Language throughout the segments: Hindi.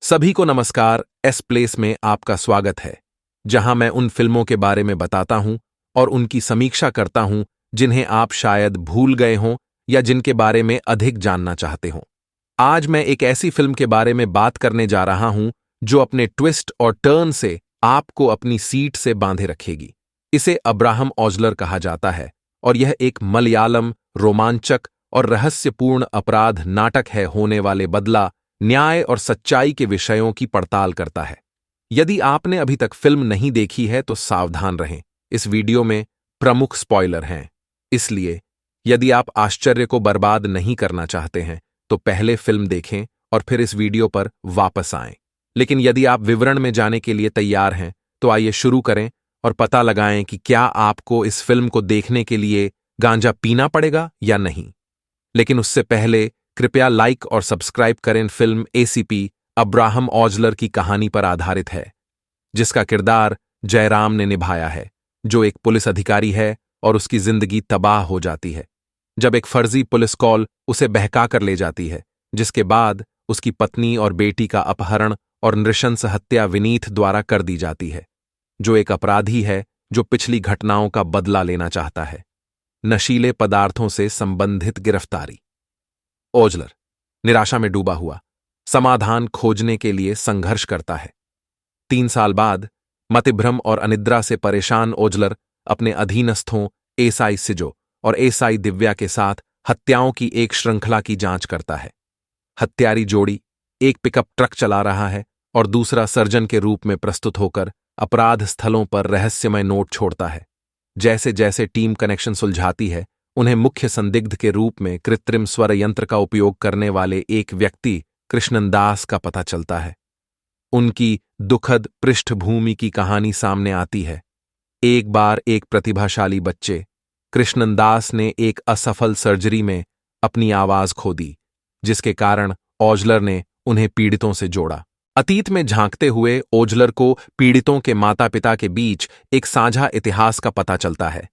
सभी को नमस्कार। एस प्लेस में आपका स्वागत है, जहां मैं उन फिल्मों के बारे में बताता हूं और उनकी समीक्षा करता हूं जिन्हें आप शायद भूल गए हों या जिनके बारे में अधिक जानना चाहते हों। आज मैं एक ऐसी फिल्म के बारे में बात करने जा रहा हूं जो अपने ट्विस्ट और टर्न से आपको अपनी सीट से बांधे रखेगी। इसे अब्राहम ओजलर कहा जाता है और यह एक मलयालम रोमांचक और रहस्यपूर्ण अपराध नाटक है होने वाले बदला, न्याय और सच्चाई के विषयों की पड़ताल करता है। यदि आपने अभी तक फिल्म नहीं देखी है तो सावधान रहें, इस वीडियो में प्रमुख स्पॉइलर हैं। इसलिए यदि आप आश्चर्य को बर्बाद नहीं करना चाहते हैं तो पहले फिल्म देखें और फिर इस वीडियो पर वापस आएं। लेकिन यदि आप विवरण में जाने के लिए तैयार हैं तो आइए शुरू करें और पता लगाएं कि क्या आपको इस फिल्म को देखने के लिए गांजा पीना पड़ेगा या नहीं। लेकिन उससे पहले कृपया लाइक और सब्सक्राइब करें। फिल्म एसीपी अब्राहम ओजलर की कहानी पर आधारित है, जिसका किरदार जयराम ने निभाया है, जो एक पुलिस अधिकारी है और उसकी जिंदगी तबाह हो जाती है जब एक फर्जी पुलिस कॉल उसे बहका कर ले जाती है, जिसके बाद उसकी पत्नी और बेटी का अपहरण और नृशंस हत्या विनीत द्वारा कर दी जाती है, जो एक अपराधी है जो पिछली घटनाओं का बदला लेना चाहता है। नशीले पदार्थों से संबंधित गिरफ्तारी। ओजलर निराशा में डूबा हुआ समाधान खोजने के लिए संघर्ष करता है। 3 साल बाद मतिभ्रम और अनिद्रा से परेशान ओजलर अपने अधीनस्थों एसआई सिजो और एसआई दिव्या के साथ हत्याओं की एक श्रृंखला की जांच करता है। हत्यारी जोड़ी एक पिकअप ट्रक चला रहा है और दूसरा सर्जन के रूप में प्रस्तुत होकर अपराध स्थलों पर रहस्यमय नोट छोड़ता है। जैसे जैसे टीम कनेक्शन सुलझाती है, उन्हें मुख्य संदिग्ध के रूप में कृत्रिम स्वर यंत्र का उपयोग करने वाले एक व्यक्ति कृष्णन दास का पता चलता है। उनकी दुखद पृष्ठभूमि की कहानी सामने आती है। एक बार एक प्रतिभाशाली बच्चे कृष्णन दास ने एक असफल सर्जरी में अपनी आवाज खो दी, जिसके कारण ओजलर ने उन्हें पीड़ितों से जोड़ा। अतीत में झांकते हुए ओजलर को पीड़ितों के माता पिता के बीच एक साझा इतिहास का पता चलता है।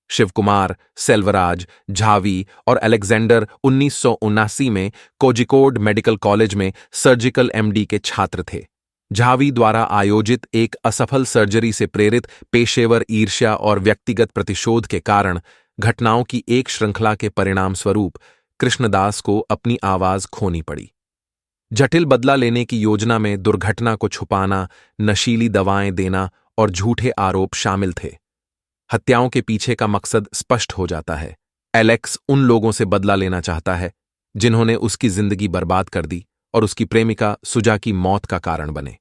शिवकुमार, सेल्वराज, झावी और अलेक्जेंडर 1979 में कोझिकोड मेडिकल कॉलेज में सर्जिकल एमडी के छात्र थे। झावी द्वारा आयोजित एक असफल सर्जरी से प्रेरित पेशेवर ईर्ष्या और व्यक्तिगत प्रतिशोध के कारण घटनाओं की एक श्रृंखला के परिणाम स्वरूप कृष्णदास को अपनी आवाज खोनी पड़ी। जटिल बदला लेने की योजना में दुर्घटना को छुपाना, नशीली दवाएं देना और झूठे आरोप शामिल थे। हत्याओं के पीछे का मकसद स्पष्ट हो जाता है। एलेक्स उन लोगों से बदला लेना चाहता है जिन्होंने उसकी जिंदगी बर्बाद कर दी और उसकी प्रेमिका सुजा की मौत का कारण बने।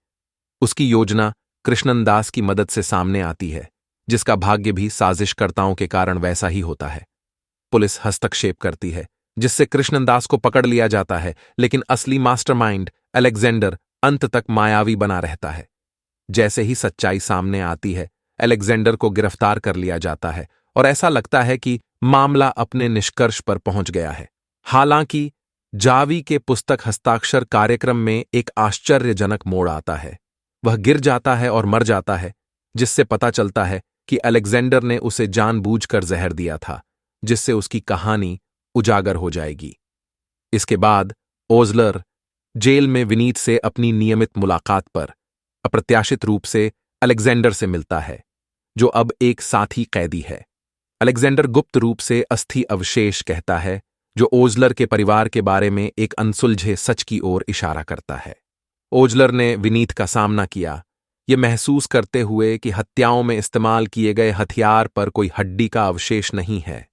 उसकी योजना कृष्णन दास की मदद से सामने आती है, जिसका भाग्य भी साजिशकर्ताओं के कारण वैसा ही होता है। पुलिस हस्तक्षेप करती है, जिससे कृष्णन दास को पकड़ लिया जाता है, लेकिन असली मास्टरमाइंड अलेक्जेंडर अंत तक मायावी बना रहता है। जैसे ही सच्चाई सामने आती है, अलेक्जेंडर को गिरफ्तार कर लिया जाता है और ऐसा लगता है कि मामला अपने निष्कर्ष पर पहुंच गया है। हालांकि जावी के पुस्तक हस्ताक्षर कार्यक्रम में एक आश्चर्यजनक मोड़ आता है। वह गिर जाता है और मर जाता है, जिससे पता चलता है कि अलेक्जेंडर ने उसे जानबूझकर जहर दिया था, जिससे उसकी कहानी उजागर हो जाएगी। इसके बाद ओजलर जेल में विनीत से अपनी नियमित मुलाकात पर अप्रत्याशित रूप से अलेक्जेंडर से मिलता है, जो अब एक साथी कैदी है। अलेक्जेंडर गुप्त रूप से अस्थि अवशेष कहता है, जो ओजलर के परिवार के बारे में एक अनसुलझे सच की ओर इशारा करता है। ओजलर ने विनीत का सामना किया, ये महसूस करते हुए कि हत्याओं में इस्तेमाल किए गए हथियार पर कोई हड्डी का अवशेष नहीं है।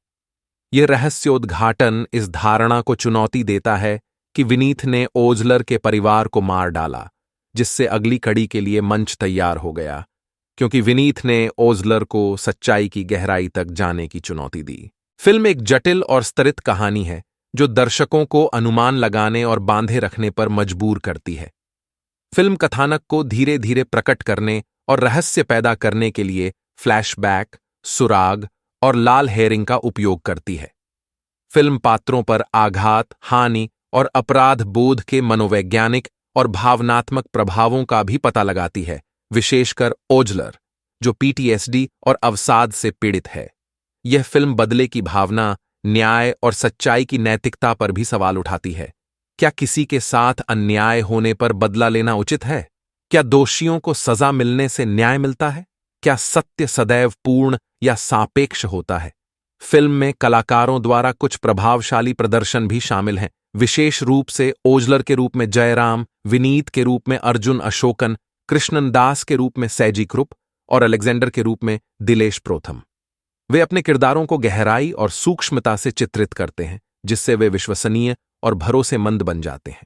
यह रहस्योद्घाटन इस धारणा को चुनौती देता है कि विनीत ने ओजलर के परिवार को मार डाला, जिससे अगली कड़ी के लिए मंच तैयार हो गया, क्योंकि विनीत ने ओजलर को सच्चाई की गहराई तक जाने की चुनौती दी। फिल्म एक जटिल और स्तरित कहानी है जो दर्शकों को अनुमान लगाने और बांधे रखने पर मजबूर करती है। फिल्म कथानक को धीरे धीरे प्रकट करने और रहस्य पैदा करने के लिए फ्लैशबैक, सुराग और लाल हेरिंग का उपयोग करती है। फिल्म पात्रों पर आघात, हानि और अपराध बोध के मनोवैज्ञानिक और भावनात्मक प्रभावों का भी पता लगाती है, विशेषकर ओजलर, जो पीटीएसडी और अवसाद से पीड़ित है। यह फिल्म बदले की भावना, न्याय और सच्चाई की नैतिकता पर भी सवाल उठाती है। क्या किसी के साथ अन्याय होने पर बदला लेना उचित है? क्या दोषियों को सजा मिलने से न्याय मिलता है? क्या सत्य सदैव पूर्ण या सापेक्ष होता है? फिल्म में कलाकारों द्वारा कुछ प्रभावशाली प्रदर्शन भी शामिल हैं, विशेष रूप से ओजलर के रूप में जयराम, विनीत के रूप में अर्जुन अशोकन, कृष्णन दास के रूप में सैजी कृप और अलेक्जेंडर के रूप में दिलेश प्रोथम। वे अपने किरदारों को गहराई और सूक्ष्मता से चित्रित करते हैं, जिससे वे विश्वसनीय और भरोसेमंद बन जाते हैं।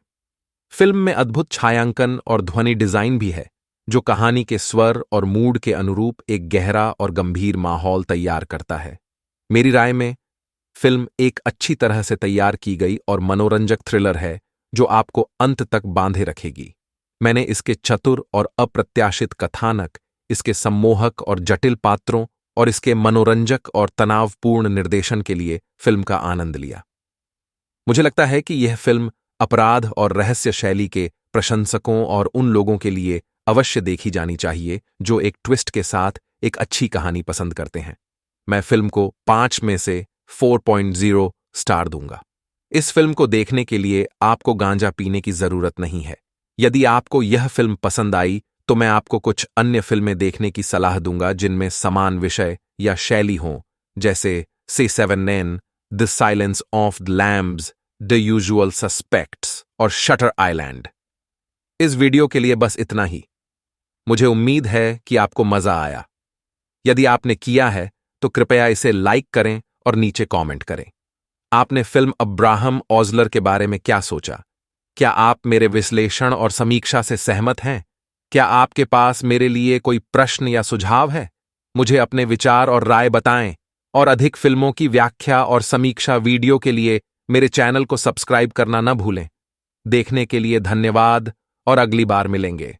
फिल्म में अद्भुत छायांकन और ध्वनि डिजाइन भी है, जो कहानी के स्वर और मूड के अनुरूप एक गहरा और गंभीर माहौल तैयार करता है। मेरी राय में फिल्म एक अच्छी तरह से तैयार की गई और मनोरंजक थ्रिलर है, जो आपको अंत तक बांधे रखेगी। मैंने इसके चतुर और अप्रत्याशित कथानक, इसके सम्मोहक और जटिल पात्रों और इसके मनोरंजक और तनावपूर्ण निर्देशन के लिए फिल्म का आनंद लिया। मुझे लगता है कि यह फिल्म अपराध और रहस्य शैली के प्रशंसकों और उन लोगों के लिए अवश्य देखी जानी चाहिए जो एक ट्विस्ट के साथ एक अच्छी कहानी पसंद करते हैं। मैं फिल्म को 5 में से 4.0 स्टार दूंगा। इस फिल्म को देखने के लिए आपको गांजा पीने की जरूरत नहीं है। यदि आपको यह फिल्म पसंद आई तो मैं आपको कुछ अन्य फिल्में देखने की सलाह दूंगा जिनमें समान विषय या शैली हों, जैसे से 7 the silence of the Lamb's, the usual suspects और शटर आइलैंड। इस वीडियो के लिए बस इतना ही। मुझे उम्मीद है कि आपको मजा आया। यदि आपने किया है तो कृपया इसे लाइक करें और नीचे कमेंट करें। आपने फिल्म अब्राहम ओजलर के बारे में क्या सोचा? क्या आप मेरे विश्लेषण और समीक्षा से सहमत हैं? क्या आपके पास मेरे लिए कोई प्रश्न या सुझाव है? मुझे अपने विचार और राय बताएं और अधिक फिल्मों की व्याख्या और समीक्षा वीडियो के लिए मेरे चैनल को सब्सक्राइब करना न भूलें। देखने के लिए धन्यवाद और अगली बार मिलेंगे।